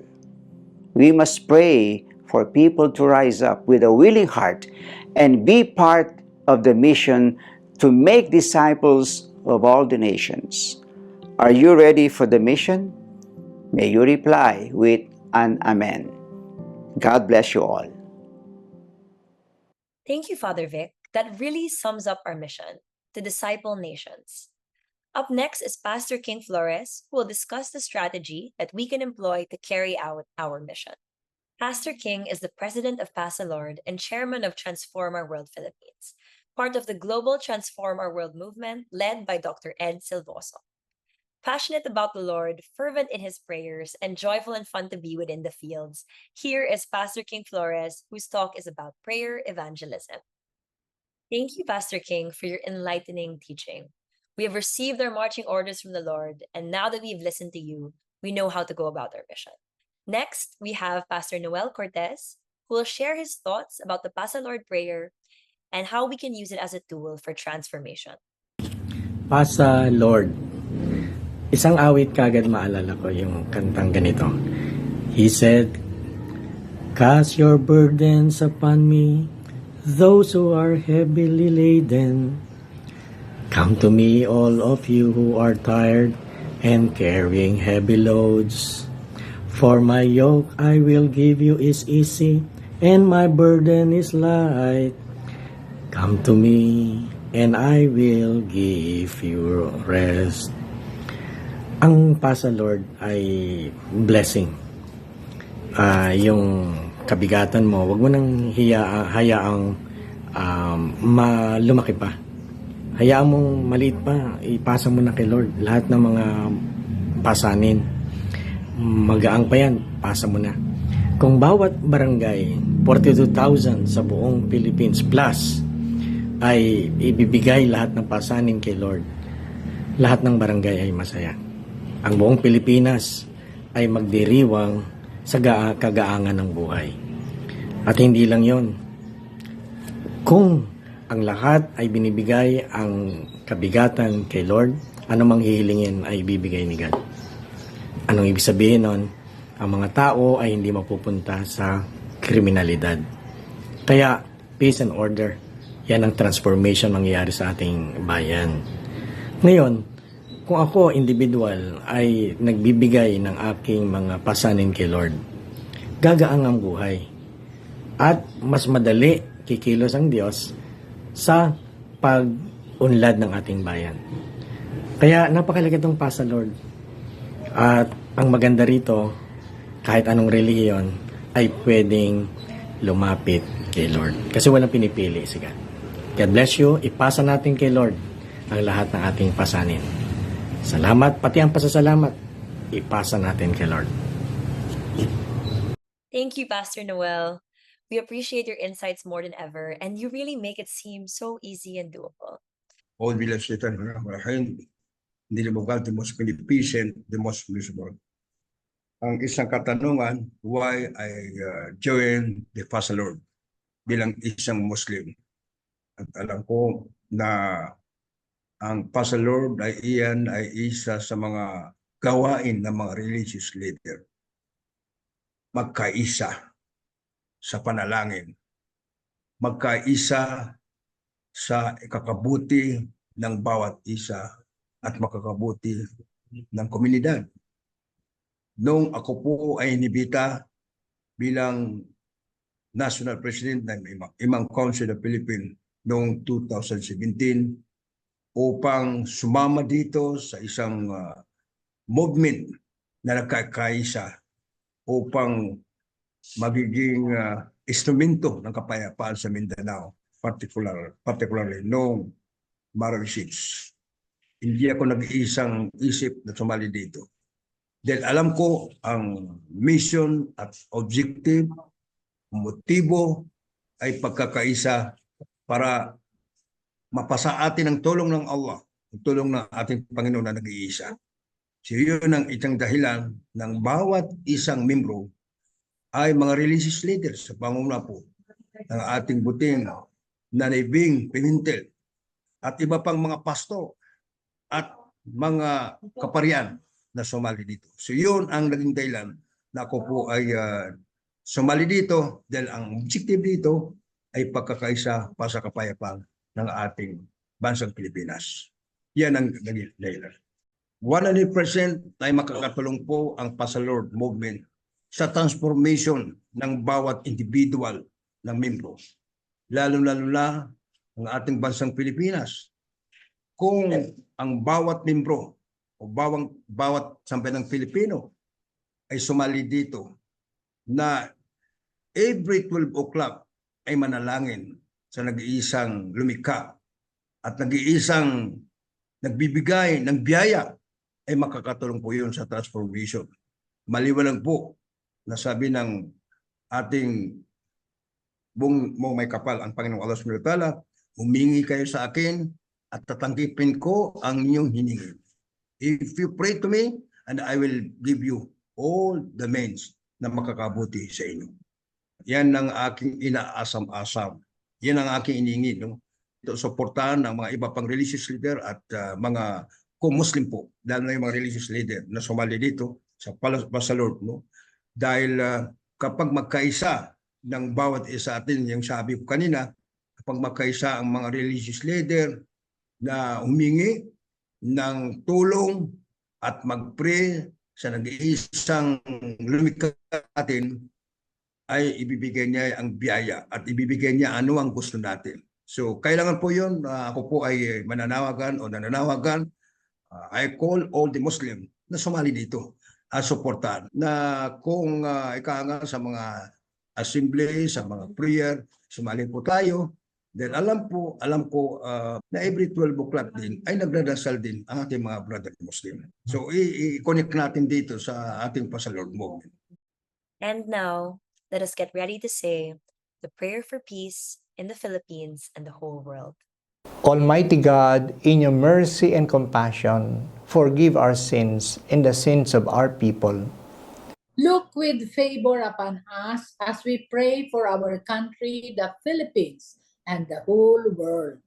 We must pray for people to rise up with a willing heart and be part of the mission to make disciples of all the nations. Are you ready for the mission? May you reply with an Amen. God bless you all. Thank you, Father Vic. That really sums up our mission to disciple nations. Up next is Pastor King Flores, who will discuss the strategy that we can employ to carry out our mission. Pastor King is the president of Pasalord and chairman of Transform Our World Philippines, part of the global Transform Our World movement led by Dr. Ed Silvoso. Passionate about the Lord, fervent in his prayers, and joyful and fun to be within the fields, here is Pastor King Flores, whose talk is about prayer evangelism. Thank you, Pastor King, for your enlightening teaching. We have received our marching orders from the Lord, and now that we've listened to you, we know how to go about our mission. Next, we have Pastor Noel Cortez, who will share his thoughts about the Pasalord prayer and how we can use it as a tool for transformation. Pasalord. Isang awit kagad maalala ko yung kantang ganito. He said, "Cast your burdens upon me, those who are heavily laden. Come to me, all of you who are tired and carrying heavy loads. For my yoke I will give you is easy, and my burden is light. Come to me, and I will give you rest." Ang Pasalord ay blessing. Yung kabigatan mo, wag mo nang hayaang lumaki pa. Hayaan mong maliit pa, ipasa mo na kay Lord. Lahat ng mga pasanin, magaang pa yan, pasa mo na. Kung bawat barangay, 42,000 sa buong Philippines plus, ay ibibigay lahat ng pasanin kay Lord, lahat ng barangay ay masaya. Ang buong Pilipinas ay magdiriwang sa kagaangan ng buhay. At hindi lang yon. Kung ang lahat ay binibigay ang kabigatan kay Lord, anumang hihilingin ay ibibigay ni God. Anong ibig sabihin nun? Ang mga tao ay hindi mapupunta sa kriminalidad. Kaya, peace and order, yan ang transformation mangyayari sa ating bayan. Ngayon, kung ako individual ay nagbibigay ng aking mga pasanin kay Lord, gagaang ang buhay. At mas madali kikilos ang Diyos sa pag-unlad ng ating bayan. Kaya napakalaga itong Pasalord. At ang maganda rito, kahit anong relihiyon, ay pwedeng lumapit kay Lord. Kasi walang pinipili si God. God bless you. Ipasa natin kay Lord ang lahat ng ating pasanin. Salamat, pati ang pasasalamat, ipasa natin kay Lord. Thank you, Pastor Noel. We appreciate your insights more than ever, and you really make it seem so easy and doable. All bilang Satan, marahin, hindi lumagal the most beneficent, the most useful. Ang isang katanungan, why I joined the Pasalord bilang isang Muslim. At alam ko na ang Pasalord ay iyan ay isa sa mga gawain ng mga religious leader. Magkaisa sa panalangin, magkaisa sa ikakabuti ng bawat isa at makakabuti ng komunidad. Noong ako po ay inibita bilang National President ng Imam Council of Philippines noong 2017 upang sumama dito sa isang movement na nagkakaisa upang magiging instrumento ng kapayapaan sa Mindanao, particularly noong Marawi 6. Hindi ako nag-iisang isip na sumali dito. Dahil alam ko ang mission at objective, motibo ay pagkakaisa para mapasa atin ang tulong ng Allah, ang tulong ng ating Panginoon na nag-iisa. So yun ang isang dahilan ng bawat isang membro ay mga religious leaders sa pangunguna po ng ating buting Nanay Bing Pimentel at iba pang mga pastor at mga kaparian na sumali dito. So yun ang naging dahilan na ako po ay sumali dito dahil ang objective dito ay pagkakaisa para sa kapayapaan ng ating bansang Pilipinas. Yan ang naging dahilan. 100% ay makakatulong po ang Pasalord movement sa transformation ng bawat individual na membro. Lalo-lalo na ang ating bansang Pilipinas. Kung ang bawat membro o bawat sambayanang Pilipino ay sumali dito na every 12 o'clock ay manalangin sa nag-iisang lumikha at nag-iisang nagbibigay ng biyaya, ay makakatulong po yun sa transformation. Maliwanag po na sabi ng ating buong may kapal ang Panginoong Allah Subhanahu wa Ta'ala, humingi kayo sa akin at tatanggipin ko ang inyong hiningi. If you pray to me, and I will give you all the means na makakabuti sa inyo. Yan ang aking inaasam-asam. Yan ang aking iningi. No? Ito, suportahan ng mga iba pang religious leader at mga Muslim po, dahil na yung mga religious leader na sumali dito sa Pasalord. No? Dahil kapag magkaisa ng bawat isa atin, yung sabi ko kanina, kapag magkaisa ang mga religious leader na humingi ng tulong at mag-pray sa nag-iisang lumikha atin, ay ibibigay niya ang biyaya at ibibigay niya ano ang gusto natin. So kailangan po yun, ako po ay nananawagan. I call all the Muslim na sumali dito at suportahan na kung ika nga sa mga assembly, sa mga prayer, sumali po tayo. Then alam ko na every 12 o'clock din ay nagdadasal din ang ating mga brother Muslim. So i-connect natin dito sa ating Pasalord movement. And now, let us get ready to say the prayer for peace in the Philippines and the whole world. Almighty God, in your mercy and compassion, forgive our sins and the sins of our people. Look with favor upon us as we pray for our country, the Philippines, and the whole world.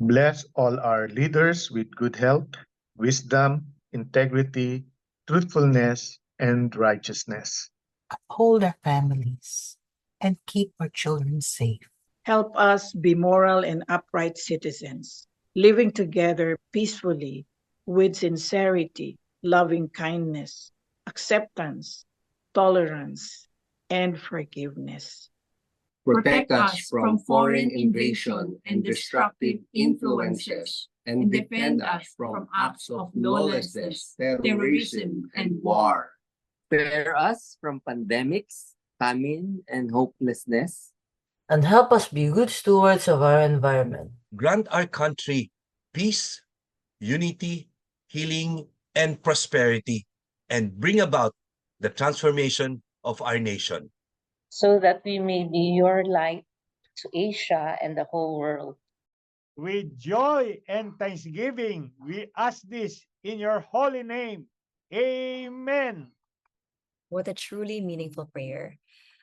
Bless all our leaders with good health, wisdom, integrity, truthfulness, and righteousness. Uphold our families and keep our children safe. Help us be moral and upright citizens, living together peacefully with sincerity, loving kindness, acceptance, tolerance, and forgiveness. Protect us from foreign invasion and destructive influences, and defend us from acts of lawlessness, terrorism, and war. Spare us from pandemics, famine, and hopelessness, and help us be good stewards of our environment. Grant our country peace, unity, healing, and prosperity, and bring about the transformation of our nation, so that we may be your light to Asia and the whole world. With joy and thanksgiving, we ask this in your holy name. Amen. What a truly meaningful prayer.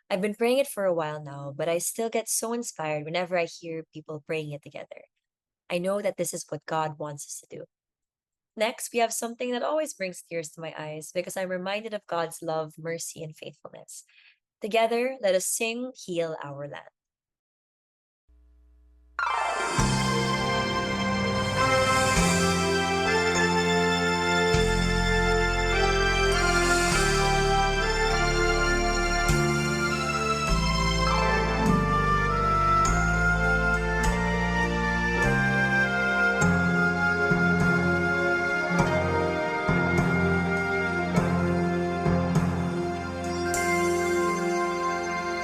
I've been praying it for a while now, but I still get so inspired whenever I hear people praying it together. I know that this is what God wants us to do. Next, we have something that always brings tears to my eyes because I'm reminded of God's love, mercy, and faithfulness. Together, let us sing Heal Our Land.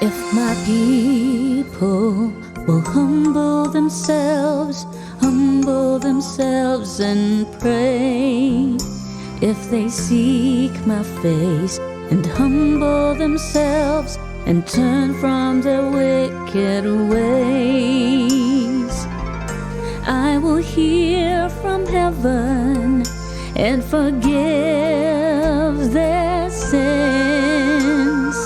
If my people will humble themselves and pray, if they seek my face and humble themselves and turn from their wicked ways, I will hear from heaven and forgive their sins.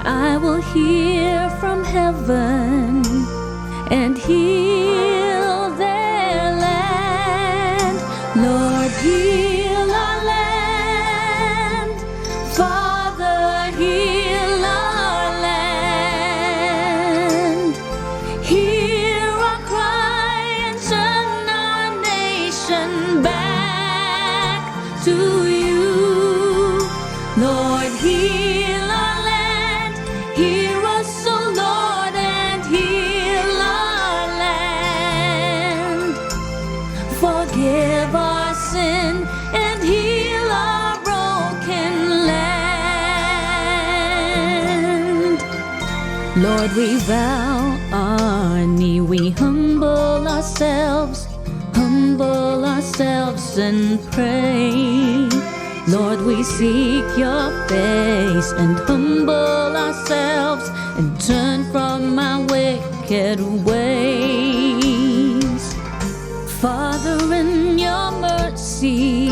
I will hear from heaven and heal their land. Lord, heal our land. Father, heal our land. Hear our cry and turn our nation Lord, we bow our knee, we humble ourselves and pray. Lord, we seek your face and humble ourselves and turn from our wicked ways. Father, in your mercy,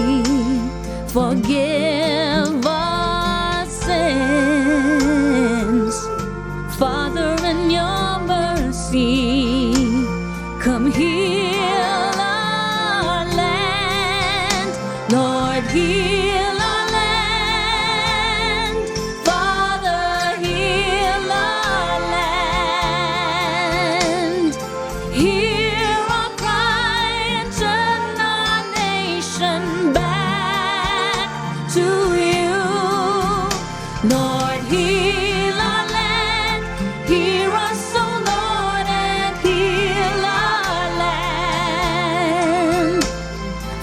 forgive our sins. Father, in your mercy, come heal our land. Lord, heal our land. Father, heal our land. Hear our cry and turn our nation back to you. Lord, heal our land. Hear us, O Lord, and heal our land.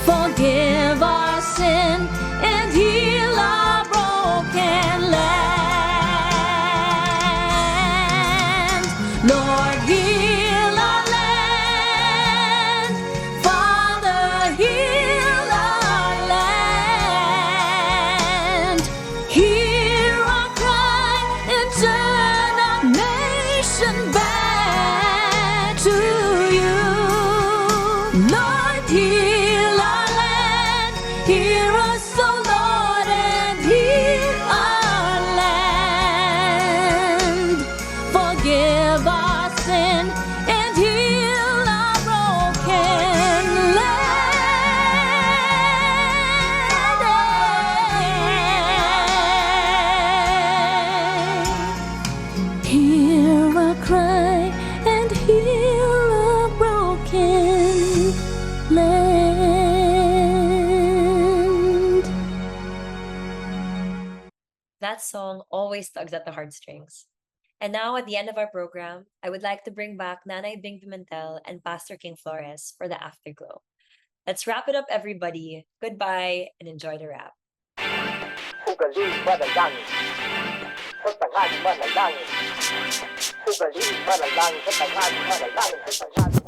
Forgive our sin and heal our broken land. Lord, heal our land. Father, heal our land. Hear our cry and turn our nation back to you. Lord, heal our land. Hear us, O Lord, and heal our land. Forgive our sin and heal our broken land. Hear our cry and heal our broken land. That song always tugs at the heartstrings. And now, at the end of our program, I would like to bring back Nanay Bing Pimentel and Pastor King Flores for the afterglow. Let's wrap it up, everybody. Goodbye and enjoy the rap. Ugaling manalangin sa tanghali manalangin. Ugaling manalangin sa tanghali manalangin sa tanghali manalangin.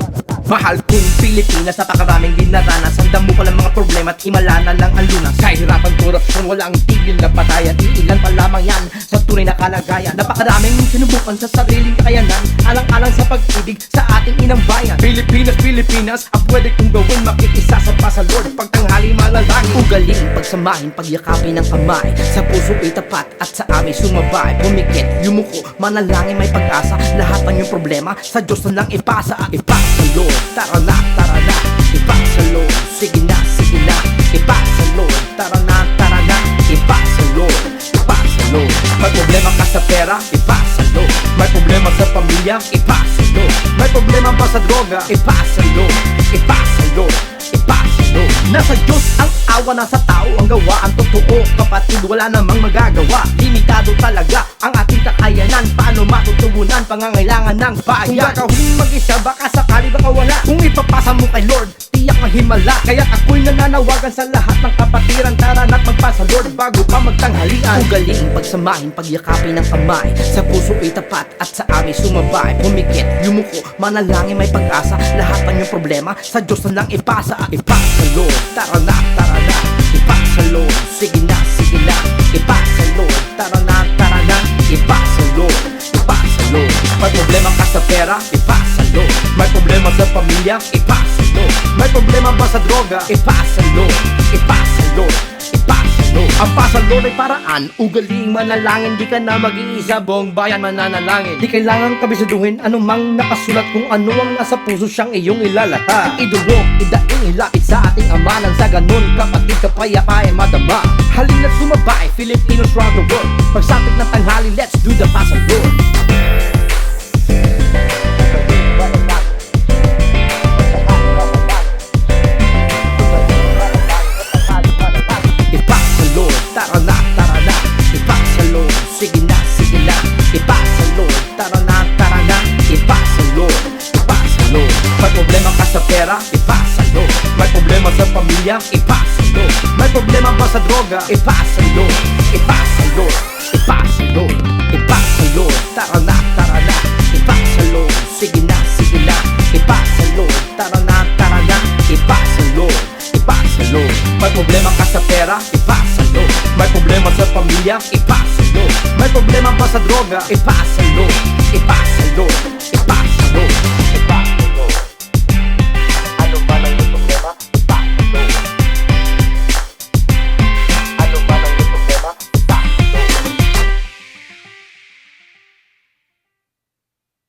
Mahal kong Pilipinas, napakaraming dinaranas. Handa mo palang mga problema at himala na lang ang lunas. Kahirapan, korupsyon, walang tigil na patayan. Iilan pa lamang yan sa tunay na kalagayan. Napakaraming sinubukan sa sariling kakayanan, alang-alang sa pag-ibig sa ating inang bayan. Pilipinas, Pilipinas, ang pwede kong gawin, makikisa sa Lord pagtanghali manalangin. Ugaling, pagsamahin, pagyakapin ng kamay, sa puso ay tapat at sa amin sumabay. Pumikit, yumuko, manalangin, may pag-asa. Lahat ng iyong problema sa Diyos na lang ipasa. Ipasa Lord, tara na, ipasa Lord. Sige na, ipasa Lord. Tara na, ipasa Lord. Ipasa Lord. May problema ka sa pera, ipasa Lord. May problema sa pamilya, ipasa Lord. May problema pa sa droga, ipasa Lord. Ipasa Lord. Ipasa Lord. Nasa Diyos ang awa, nasa tao ang gawa. Ang totoo, kapatid, wala namang magagawa. Limitado talaga ang ating kakayanan. Paano matutugunan pangangailangan ng bayan? Kung gagawin mag-isa, baka sakali baka wala. Kung ipapasa mo kay Lord, tiyak mahimala. Kaya't ako'y nananawagan sa lahat ng kapatiran. Tara na't magpasa Lord bago pa magtanghalian. Ugaling, pagsamahin, pagyakapin ng kamay, sa puso ay tapat at sa amin sumabay. Pumikit, yumuko, manalangin, may pag-asa. Lahat ng iyong problema sa Diyos na lang ipasa. Ipasa Lord, tara na, ipasa Lord. Sige na, ipasa Lord. Tara na, ipasa Lord. Ipasa Lord. May problema ka sa pera, ipasa Lord. May problema sa pamilya, ipasa Lord. May problema ba sa droga, ipasa Lord. Ipasa Lord. Ipasa Lord. Ang pasa Lord ay paraan, ugaling manalangin. Di ka na mag-iisa, buong bayan mananalangin. Di kailangan kabisaduhin anumang nakasulat. Kung ano ang nasa puso siyang iyong ilalata. Idurog, idaing, ilapit sa ating amanan. Sa ganun, kapatid, kapayapa ay madama. Halina't sumabay, Filipinos round the world. Pagsapit ng tanghali, let's do the pasa Lord. Ipasa Lord, tara na, ipasa Lord. Sige na, ipasa Lord. Tara na, ipasa Lord. Ipasa Lord. May problema ka sa pera, ipasa Lord. May problema sa pamilya, ipasa Lord. May problema ba sa droga, ipasa Lord. Ipasa Lord. Ipasa Lord. Ipasa Lord. Tara na, pamilyang ipasalo. May problema pa sa droga, ipasalo, ipasalo,